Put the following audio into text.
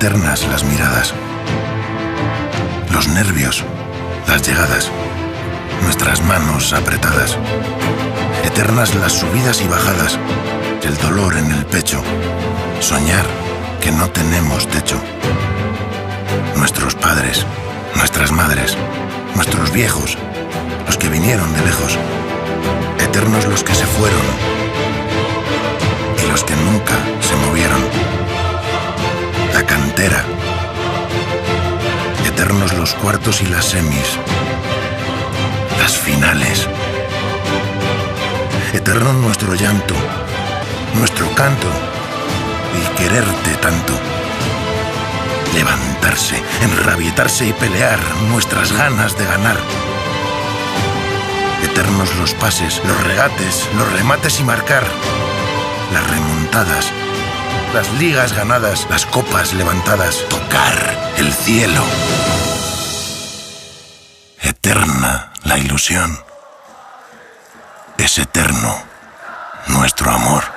eternas las miradas, los nervios, las llegadas, nuestras manos apretadas, eternas las subidas y bajadas, el dolor en el pecho, soñar que no tenemos techo. Nuestros padres, nuestras madres, nuestros viejos, los que vinieron de lejos, eternos los que se fueron y los que nunca se movieron. La cantera, eternos los cuartos y las semis, las finales. Eterno nuestro llanto, nuestro canto y quererte tanto. Levantarse, enrabietarse y pelear, nuestras ganas de ganar. Eternos los pases, los regates, los remates y marcar. Las remontadas, las ligas ganadas, las copas levantadas. Tocar el cielo. Eterna la ilusión. Es eterno nuestro amor.